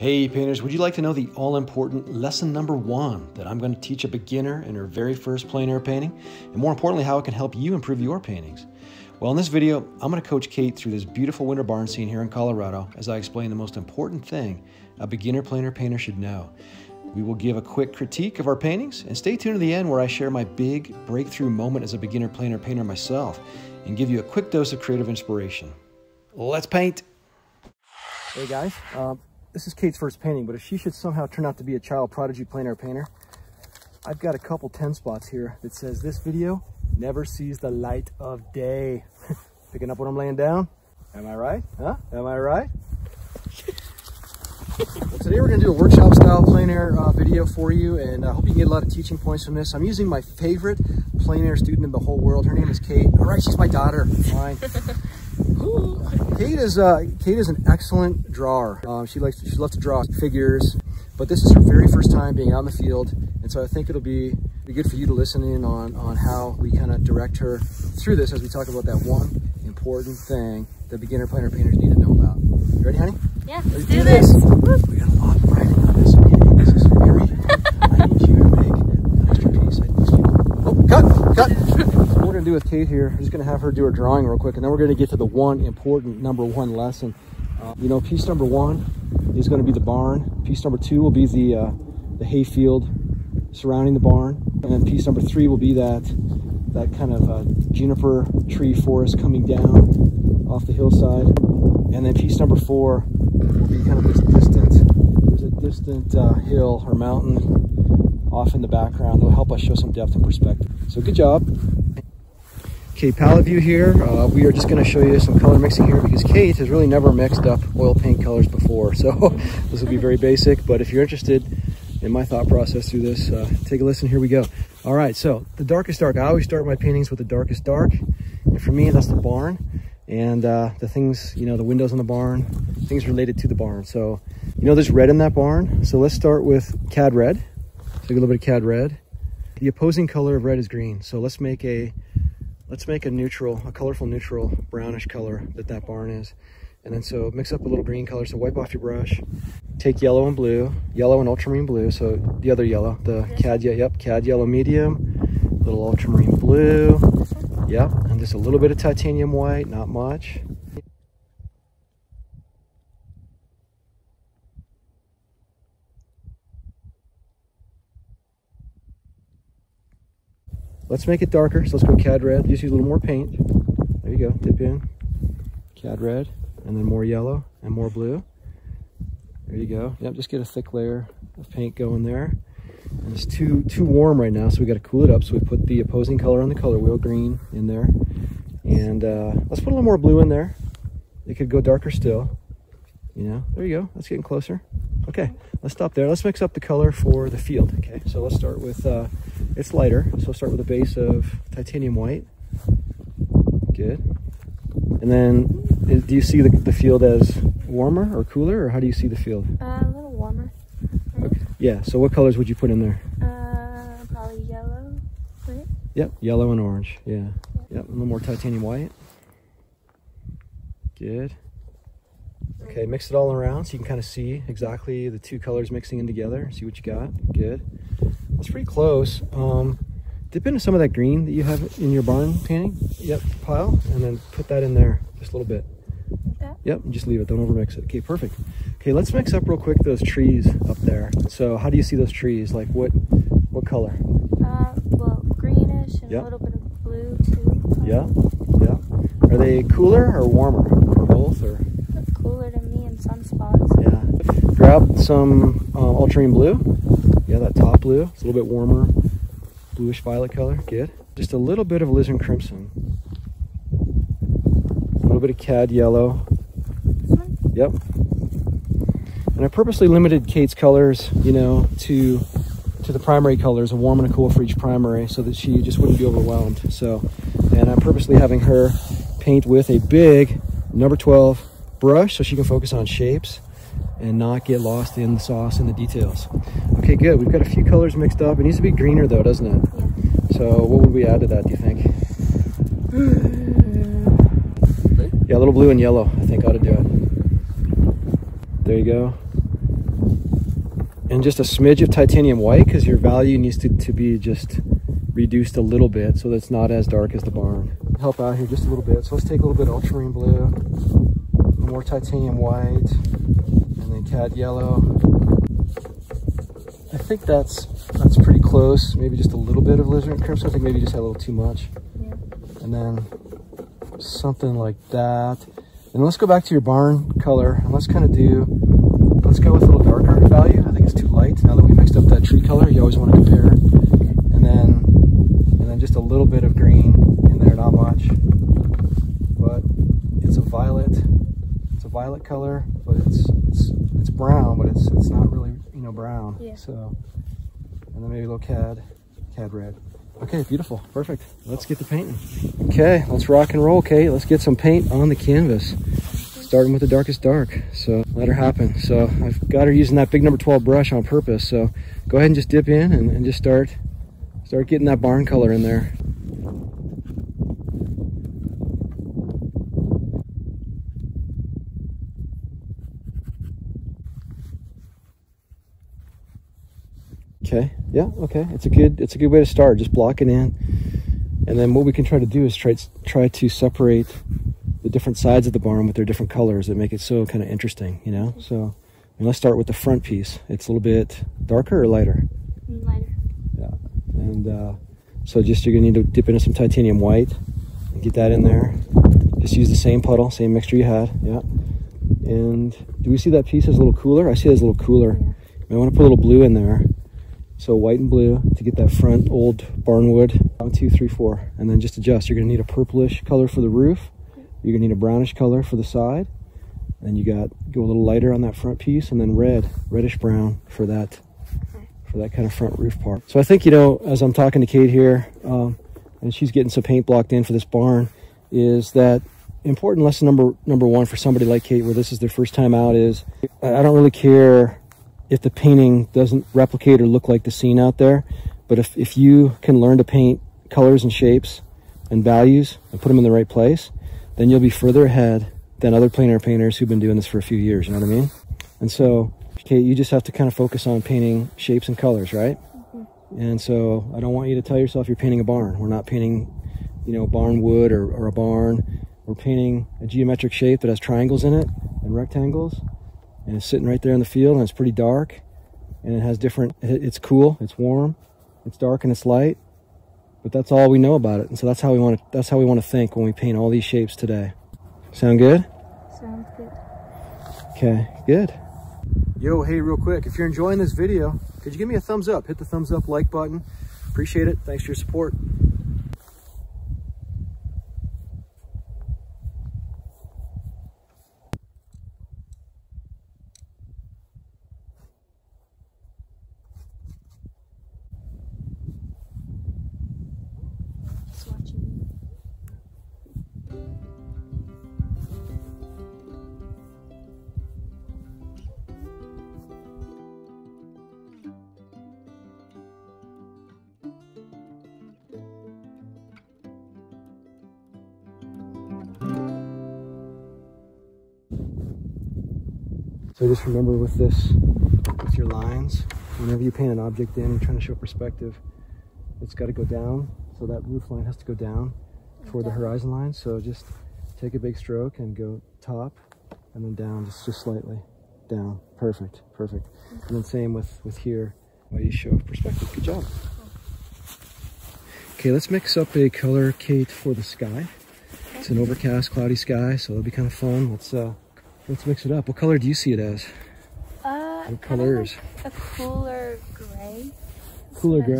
Hey painters, would you like to know the all-important lesson number 1 that I'm going to teach a beginner in her very first plein air painting? And more importantly, how it can help you improve your paintings. Well, in this video, I'm going to coach Kate through this beautiful winter barn scene here in Colorado as I explain the most important thing a beginner plein air painter should know. We will give a quick critique of our paintings and stay tuned to the end where I share my big breakthrough moment as a beginner plein air painter myself and give you a quick dose of creative inspiration. Let's paint! Hey guys, this is Kate's first painting, but if she should somehow turn out to be a child prodigy plein air painter, I've got a couple 10 spots here that says this video never sees the light of day. Picking up what I'm laying down? Am I right? Huh? Am I right? Well, today we're going to do a workshop style plein air video for you, and I hope you can get a lot of teaching points from this. I'm using my favorite plein air student in the whole world. Her name is Kate. All right, she's my daughter. Fine. Kate is an excellent drawer. She loves to draw figures, but this is her very first time being out in the field, and so I think it'll be good for you to listen in on how we kind of direct her through this as we talk about that one important thing that beginner plein air painters need to know about. You ready, honey? Yeah, let's do this. We got a lot riding on this painting. This is very. I need you to make an extra piece. Oh, cut! What we're gonna do with Kate here, we're just gonna have her do her drawing real quick, and then we're gonna get to the one important number 1 lesson. Piece number 1 is gonna be the barn. Piece number 2 will be the hay field surrounding the barn, and then piece number 3 will be that kind of juniper tree forest coming down off the hillside, and then piece number 4 will be kind of this distant hill or mountain off in the background that will help us show some depth and perspective. So good job. Okay, palette view here. We are just going to show you some color mixing here because Kate has really never mixed up oil paint colors before. So this will be very basic, but if you're interested in my thought process through this, take a listen. Here we go. All right, so the darkest dark. I always start my paintings with the darkest dark. And for me, that's the barn. And the things, the windows on the barn, things related to the barn. So, there's red in that barn. So let's start with cad red. Take a little bit of cad red. The opposing color of red is green. So let's make a neutral, a colorful neutral brownish color that barn is. And then so mix up a little green color. So wipe off your brush. Take yellow and blue, yellow and ultramarine blue. So the other yellow, the cad yellow medium, little ultramarine blue. Yep, and just a little bit of titanium white, not much. Let's make it darker, so let's go cad red. Just use a little more paint. There you go, dip in. Cad red, and then more yellow and more blue. There you go. Yep, just get a thick layer of paint going there. And it's too warm right now, so we got to cool it up. So we put the opposing color on the color wheel, green, in there. And let's put a little more blue in there. It could go darker still. There you go. That's getting closer. Okay, let's stop there. Let's mix up the color for the field. Okay, so let's start with, it's lighter. So we'll start with a base of titanium white. Good. And then, do you see the field as warmer or cooler, or how do you see the field? A little warmer. Okay. Yeah, so what colors would you put in there? Probably yellow, right? Yep, yellow and orange, yeah. Yep, a little more titanium white. Good. Okay, mix it all around so you can kind of see exactly the 2 colors mixing in together. See what you got. Good. That's pretty close. Dip into some of that green that you have in your barn painting. Yep, pile, and then put that in there just a little bit. Okay. Yep, and just leave it. Don't overmix it. Okay, perfect. Okay, let's mix up real quick those trees up there. So how do you see those trees? Like what color? Well, greenish and a little bit of blue too. Yeah. Are they cooler or warmer? Or both? Or it's cooler to me in some spots. Yeah. Grab some ultramarine blue. Yeah, that top blue. It's a little bit warmer, bluish violet color. Good. Just a little bit of alizarin crimson. A little bit of cad yellow. Yep. And I purposely limited Kate's colors, to the primary colors, a warm and a cool for each primary, so that she just wouldn't be overwhelmed. So, and I'm purposely having her paint with a big number 12 brush so she can focus on shapes and not get lost in the sauce and the details. Okay, good. We've got a few colors mixed up. It needs to be greener though, doesn't it? Yeah. So what would we add to that, do you think? Yeah, a little blue and yellow, I think ought to do it. There you go. and just a smidge of titanium white, because your value needs to be just reduced a little bit so that it's not as dark as the barn. Help out here just a little bit. So let's take a little bit of ultramarine blue, more titanium white, and then cad yellow. I think that's pretty close. Maybe just a little bit of alizarin crimson. I think maybe just had a little too much. Yeah. And then something like that. And let's go back to your barn color, and let's kind of let's go with a little darker value. I think it's too light. Now that we mixed up that tree color, you always want to compare. And then just a little bit of green in there, not much. But it's a violet. It's a violet color, but it's brown, but it's not really, you know, brown. Yeah. So, and then maybe a little cad red. Okay, beautiful, perfect. Let's get to painting. Okay, let's rock and roll, Kate. Let's get some paint on the canvas, starting with the darkest dark. So let her happen. So I've got her using that big number 12 brush on purpose. So go ahead and just dip in and just start getting that barn color in there. Okay, yeah, okay. It's a good way to start. Just block it in. And then what we can try to do is try to separate the different sides of the barn with their different colors that make it so kind of interesting, you know? So let's start with the front piece. It's a little bit darker or lighter? Lighter. Yeah. And so just you're gonna need to dip into some titanium white and get that in there. Just use the same puddle, same mixture you had, yeah. And do we see that piece as a little cooler? I see it as a little cooler. Yeah. I want to put a little blue in there. So white and blue to get that front old barnwood. 1, 2, 3, 4. And then just adjust. You're going to need a purplish color for the roof. You're going to need a brownish color for the side. Then you go a little lighter on that front piece, and then reddish brown for that kind of front roof part. So I think, you know, as I'm talking to Kate here, and she's getting some paint blocked in for this barn, is that important lesson number one for somebody like Kate, where this is their first time out, is I don't really care if the painting doesn't replicate or look like the scene out there, but if you can learn to paint colors and shapes and values and put them in the right place, then you'll be further ahead than other plein air painters who've been doing this for a few years, you know what I mean? And so, Kate, you just have to kind of focus on painting shapes and colors, right? Mm-hmm. And so I don't want you to tell yourself you're painting a barn. We're not painting, you know, barn wood or a barn. We're painting a geometric shape that has triangles in it and rectangles. And it's sitting right there in the field, and it's pretty dark, and it has it's cool, it's warm, it's dark, and it's light, but that's all we know about it. And so that's how we want to think when we paint all these shapes today. Sound good? Sounds good. Okay, good. Yo, hey, real quick, if you're enjoying this video, could you give me a thumbs up? Hit the thumbs up like button. Appreciate it. Thanks for your support. So just remember with your lines, whenever you paint an object in, you're trying to show perspective, it's got to go down. So that roof line has to go down toward the horizon line. So just take a big stroke and go top and then down, just slightly down. Perfect, perfect. And then same with here, while you show perspective. Good job. Okay, let's mix up a color, Kate, for the sky. It's an overcast, cloudy sky, so it'll be kind of fun. Let's mix it up. What color do you see it as? What colors? Like a cooler gray. Cooler gray.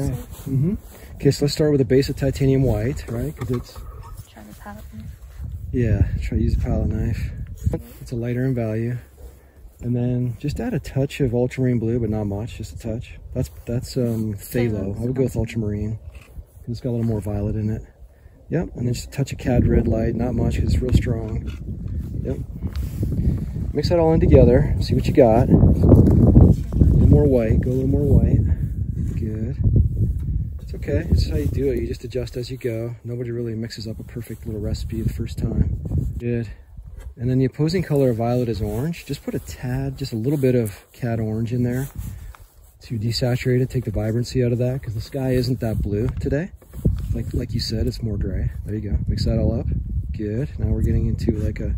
Mm-hmm. Okay, so let's start with a base of titanium white, right? Because it's... Try the palette knife. Yeah, try to use a palette knife. It's a lighter in value. And then just add a touch of ultramarine blue, but not much, just a touch. That's phthalo. I would go with ultramarine, because it's got a little more violet in it. Yep, and then just a touch of cad red light, not much because it's real strong. Yep. Mix that all in together, see what you got. A little more white, go a little more white. Good. It's okay, it's how you do it. You just adjust as you go. Nobody really mixes up a perfect little recipe the first time. Good. And then the opposing color of violet is orange. Just put a tad, just a little bit of cad orange in there. to desaturate it, take the vibrancy out of that, because the sky isn't that blue today. Like you said, it's more gray. There you go. Mix that all up. Good. Now we're getting into like a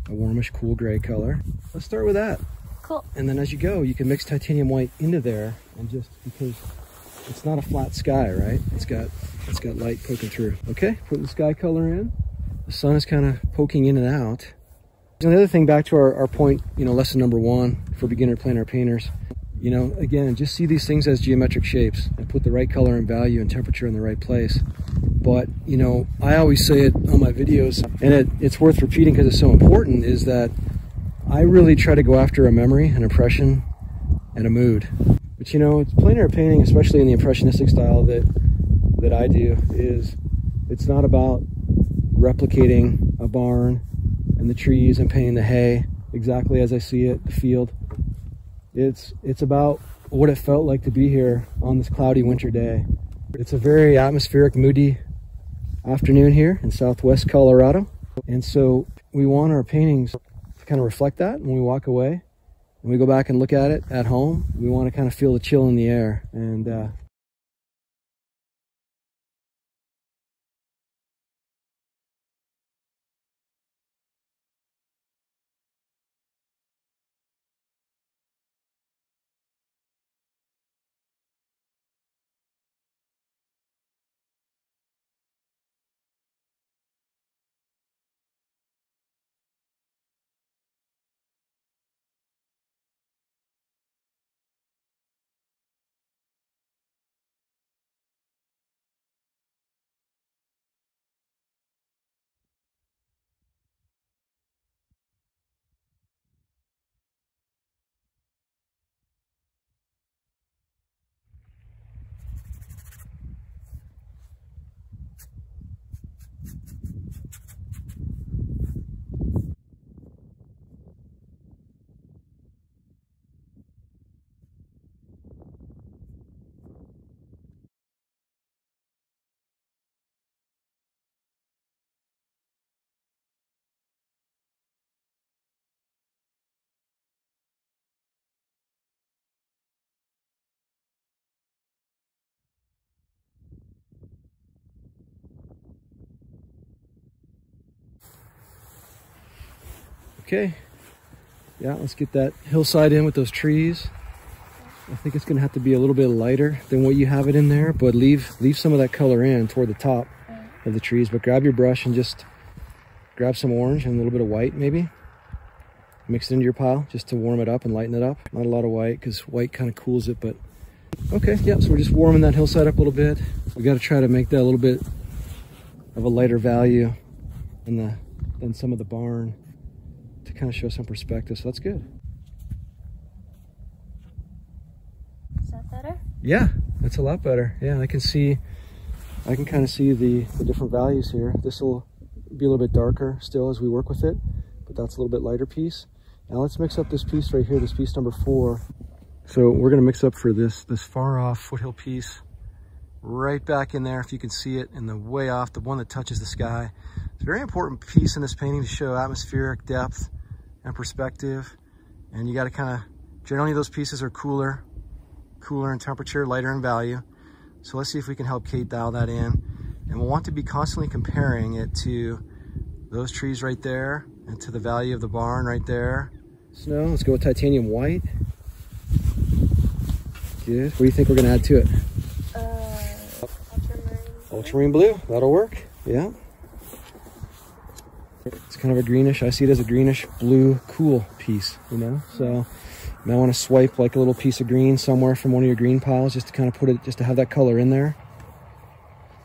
warmish, cool gray color. Let's start with that. Cool. And then as you go, you can mix titanium white into there, and just because it's not a flat sky, right? It's got light poking through. Okay, put the sky color in. The sun is kind of poking in and out. And the other thing, back to our point, you know, lesson number 1 for beginner plein air painters, you know, again, just see these things as geometric shapes and put the right color and value and temperature in the right place. But, you know, I always say it on my videos, and it's worth repeating because it's so important, is that I really try to go after a memory, an impression, and a mood. But, you know, it's plein air painting, especially in the impressionistic style that I do, it's not about replicating a barn and the trees and painting the hay exactly as I see it, the field. It's about what it felt like to be here on this cloudy winter day. It's a very atmospheric, moody afternoon here in southwest Colorado. And so we want our paintings to kind of reflect that when we walk away. When we go back and look at it at home, we want to kind of feel the chill in the air. And okay, yeah, let's get that hillside in with those trees. I think it's gonna have to be a little bit lighter than what you have it in there, but leave some of that color in toward the top of the trees. But grab your brush and just grab some orange and a little bit of white maybe. Mix it into your pile just to warm it up and lighten it up. Not a lot of white because white kind of cools it, but okay, yeah, so we're just warming that hillside up a little bit. We got to try to make that a little bit of a lighter value than some of the barn to kind of show some perspective, so that's good. Is that better? Yeah, that's a lot better. Yeah, I can kind of see the different values here. This will be a little bit darker still as we work with it, but that's a little bit lighter piece. Now let's mix up this piece right here, this piece number 4. So we're gonna mix up for this far off foothill piece right back in there, if you can see it, in the way off, the one that touches the sky. It's a very important piece in this painting to show atmospheric depth and perspective. And you got to kind of, generally those pieces are cooler in temperature, lighter in value. So let's see if we can help Kate dial that in. And we'll want to be constantly comparing it to those trees right there and to the value of the barn right there. Snow, let's go with titanium white. Good. What do you think we're going to add to it? Ultramarine blue, that'll work. Yeah. It's kind of a greenish, I see it as a greenish blue cool piece, you know? So you might want to swipe like a little piece of green somewhere from one of your green piles just to kind of put it, just to have that color in there.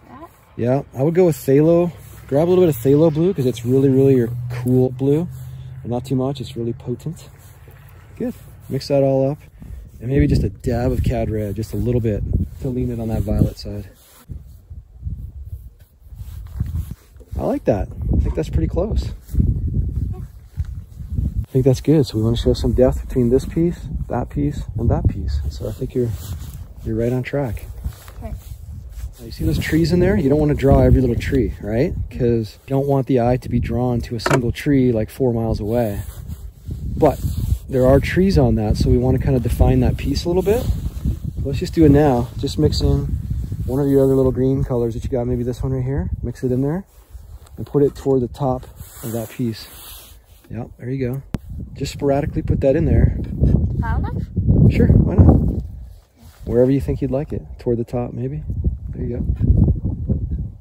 That? Yeah, I would go with phthalo. Grab a little bit of phthalo blue because it's really your cool blue. And not too much, it's really potent. Good. Mix that all up. And maybe just a dab of cad red, just a little bit to lean it on that violet side. I like that. I think that's pretty close. I think that's good. So we want to show some depth between this piece, and that piece. So I think you're right on track. Okay. Now you see those trees in there? You don't want to draw every little tree, right? Because you don't want the eye to be drawn to a single tree like 4 miles away. But there are trees on that, so we want to kind of define that piece a little bit. let's just do it now. Just mix in one of your other little green colors that you got, maybe this one right here. Mix it in there and put it toward the top of that piece. Yep, there you go. Just sporadically put that in there. File knife? Sure, why not? Wherever you think you'd like it. Toward the top, maybe. There you go.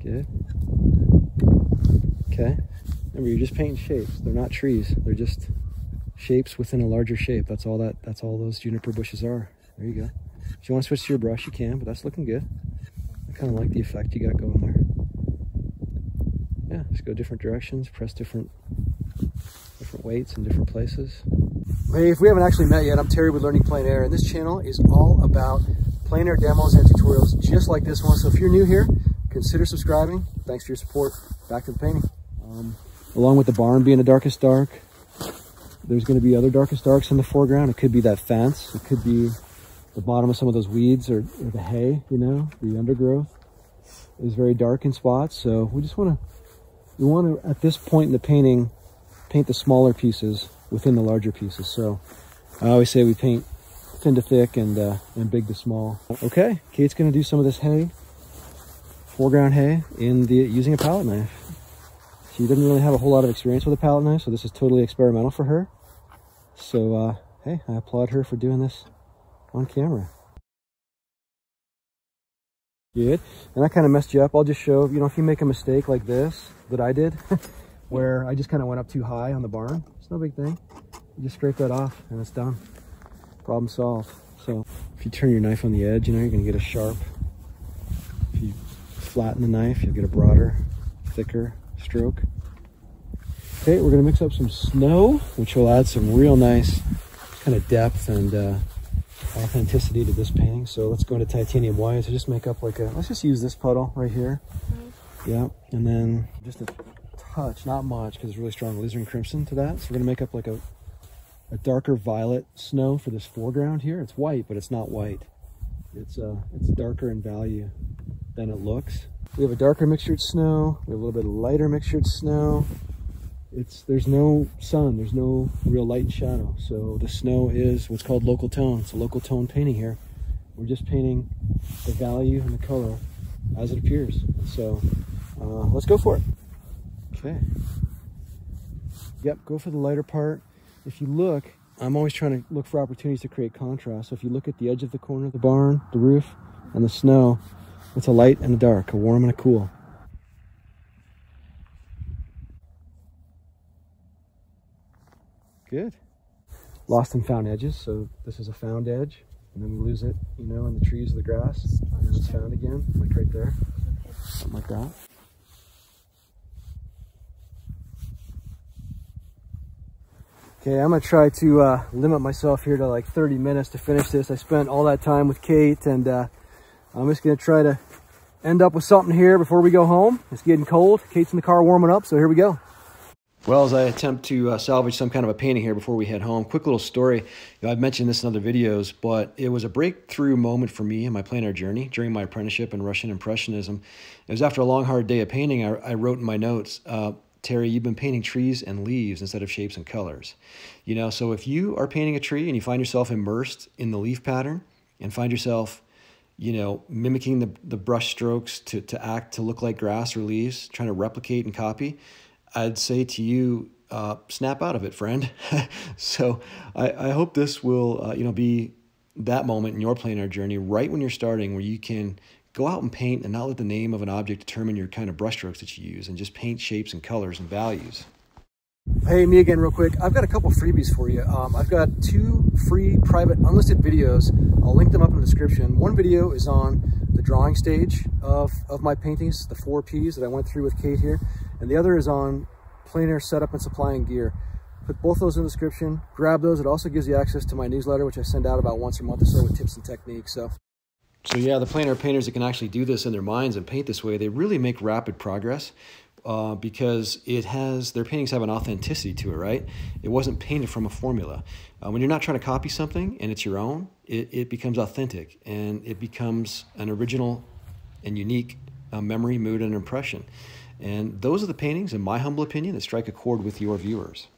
Good. Okay. Remember, you're just painting shapes. They're not trees. They're just shapes within a larger shape. That's all those juniper bushes are. There you go. If you want to switch to your brush, you can, but that's looking good. I kind of like the effect you got going there. Yeah, just go different directions, press different weights in different places. Hey, if we haven't actually met yet, I'm Terry with Learning Plein Air, and this channel is all about plein air demos and tutorials just like this one. So if you're new here, consider subscribing. Thanks for your support. Back to the painting. Along with the barn being the darkest dark, there's going to be other darkest darks in the foreground. It could be that fence. It could be the bottom of some of those weeds or the hay, you know, the undergrowth is very dark in spots. So we want to, at this point in the painting, paint the smaller pieces within the larger pieces. So I always say we paint thin to thick and big to small. Okay, Kate's going to do some of this hay, foreground hay, using a palette knife. She didn't really have a whole lot of experience with a palette knife, so this is totally experimental for her. So hey, I applaud her for doing this on camera. Good. And I kind of messed you up. I'll just show, you know, if you make a mistake like this that I did, where I just kind of went up too high on the barn, it's no big thing. You just scrape that off and it's done. Problem solved. So if you turn your knife on the edge, you know, you're going to get a sharp. If you flatten the knife, you'll get a broader, thicker stroke. Okay, we're going to mix up some snow, which will add some real nice kind of depth and authenticity to this painting. So let's go into titanium white. So just make up like let's just use this puddle right here. Yeah, and then just a touch, not much, because it's really strong alizarin crimson to that. So we're going to make up like a darker violet snow for this foreground here. It's white, but it's not white. It's darker in value than it looks. We have a darker mixtured snow. We have a little bit of lighter mixtured snow. There's no sun, there's no real light and shadow. So the snow is what's called local tone. It's a local tone painting here. We're just painting the value and the color as it appears. So let's go for it. Okay. Yep, go for the lighter part. If you look, I'm always trying to look for opportunities to create contrast. So if you look at the edge of the corner of the barn, the roof, and the snow, it's a light and a dark, a warm and a cool. Good. Lost and found edges. So this is a found edge, and then we lose it, you know, in the trees or the grass, and then it's found again, like right there, something like that. Okay, I'm gonna try to limit myself here to like 30 minutes to finish this. I spent all that time with Kate, and I'm just gonna try to end up with something here before we go home. It's getting cold. Kate's in the car warming up, so here we go. Well, as I attempt to salvage some kind of a painting here before we head home, quick little story. You know, I've mentioned this in other videos, but it was a breakthrough moment for me in my plein air journey during my apprenticeship in Russian Impressionism. It was after a long, hard day of painting. I wrote in my notes, Terry, you've been painting trees and leaves instead of shapes and colors. You know, so if you are painting a tree and you find yourself immersed in the leaf pattern and find yourself, you know, mimicking the brush strokes to look like grass or leaves, trying to replicate and copy, I'd say to you, snap out of it, friend. So I hope this will, you know, be that moment in your plein air journey, right when you're starting, where you can go out and paint and not let the name of an object determine your kind of brushstrokes that you use, and just paint shapes and colors and values. Hey, me again real quick. I've got a couple freebies for you. I've got 2 free private unlisted videos. I'll link them up in the description. One video is on the drawing stage of my paintings, the 4 Ps that I went through with Kate here. And the other is on plein air setup and supply and gear. Put both those in the description. Grab those. It also gives you access to my newsletter, which I send out about once a month or so with tips and techniques. So yeah, the plein air painters that can actually do this in their minds and paint this way, they really make rapid progress. Because their paintings have an authenticity to it, right? It wasn't painted from a formula. When you're not trying to copy something and it's your own, it becomes authentic, and it becomes an original and unique memory, mood, and impression. And those are the paintings, in my humble opinion, that strike a chord with your viewers.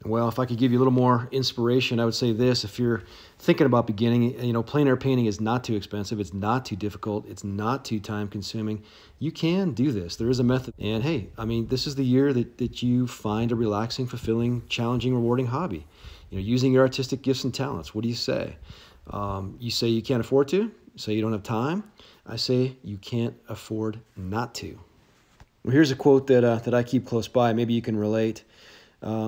Well, if I could give you a little more inspiration, I would say this. If you're thinking about beginning, you know, plein air painting is not too expensive. It's not too difficult. It's not too time consuming. You can do this. There is a method. And hey, I mean, this is the year that you find a relaxing, fulfilling, challenging, rewarding hobby. You know, using your artistic gifts and talents. What do you say? You say you can't afford to? You say you don't have time? I say you can't afford not to. Well, here's a quote that I keep close by. Maybe you can relate.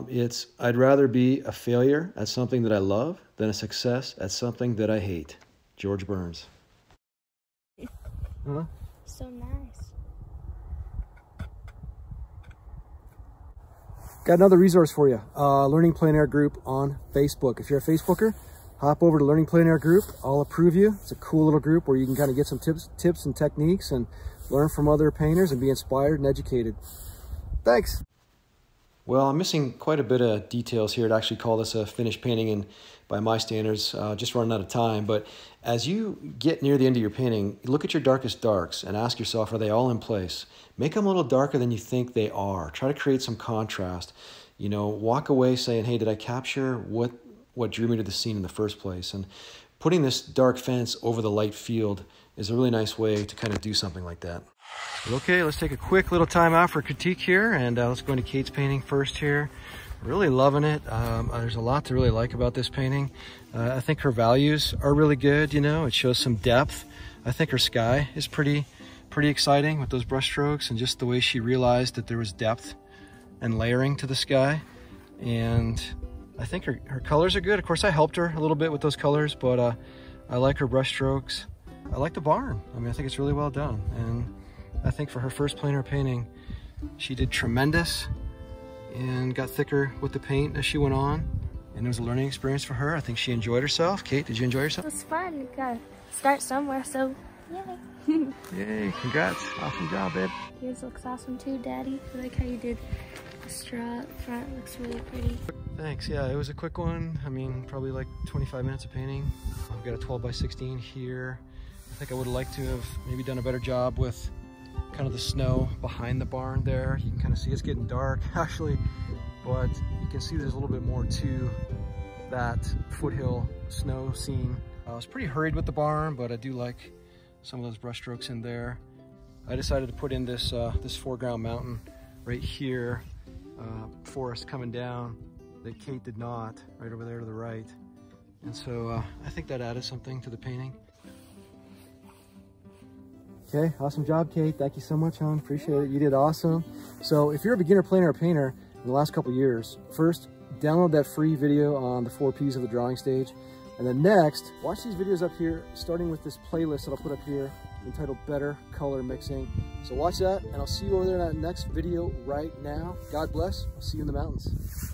It's, I'd rather be a failure at something that I love than a success at something that I hate. George Burns. Huh? So nice. Got another resource for you. Learning Plein Air group on Facebook. If you're a Facebooker, hop over to Learning Plein Air group. I'll approve you. It's a cool little group where you can kind of get some tips and techniques and learn from other painters and be inspired and educated. Thanks. Well, I'm missing quite a bit of details here to actually call this a finished painting, and by my standards, just running out of time. But as you get near the end of your painting, look at your darkest darks and ask yourself, are they all in place? Make them a little darker than you think they are. Try to create some contrast. You know, walk away saying, hey, did I capture what drew me to the scene in the first place? And putting this dark fence over the light field is a really nice way to kind of do something like that. Okay, let's take a quick little time out for critique here, and let's go into Kate's painting first here. Really loving it. There's a lot to really like about this painting. I think her values are really good, you know. It shows some depth. I think her sky is pretty exciting with those brush strokes, and just the way she realized that there was depth and layering to the sky. And I think her colors are good. Of course, I helped her a little bit with those colors, but I like her brush strokes. I like the barn. I mean, I think it's really well done. And I think for her first plein air painting, she did tremendous and got thicker with the paint as she went on. And it was a learning experience for her. I think she enjoyed herself. Kate, did you enjoy yourself? It was fun. You gotta start somewhere, so yay. Yay, congrats. Awesome job, babe. Yours looks awesome too, Daddy. I like how you did the straw up front. Looks really pretty. Thanks. Yeah, it was a quick one. I mean, probably like 25 minutes of painting. I've got a 12 by 16 here. I think I would have liked to have maybe done a better job with kind of the snow behind the barn there. You can kind of see it's getting dark actually, but you can see there's a little bit more to that foothill snow scene. I was pretty hurried with the barn, but I do like some of those brush strokes in there. I decided to put in this this foreground mountain right here, forest coming down that Kate did not, right over there to the right. And so I think that added something to the painting. Okay, awesome job, Kate. Thank you so much, hon. Appreciate it. You did awesome. So if you're a beginner plein air painter in the last couple years, first, download that free video on the 4 Ps of the drawing stage. And then next, watch these videos up here, starting with this playlist that I'll put up here entitled Better Color Mixing. So watch that, and I'll see you over there in that next video right now. God bless. I'll see you in the mountains.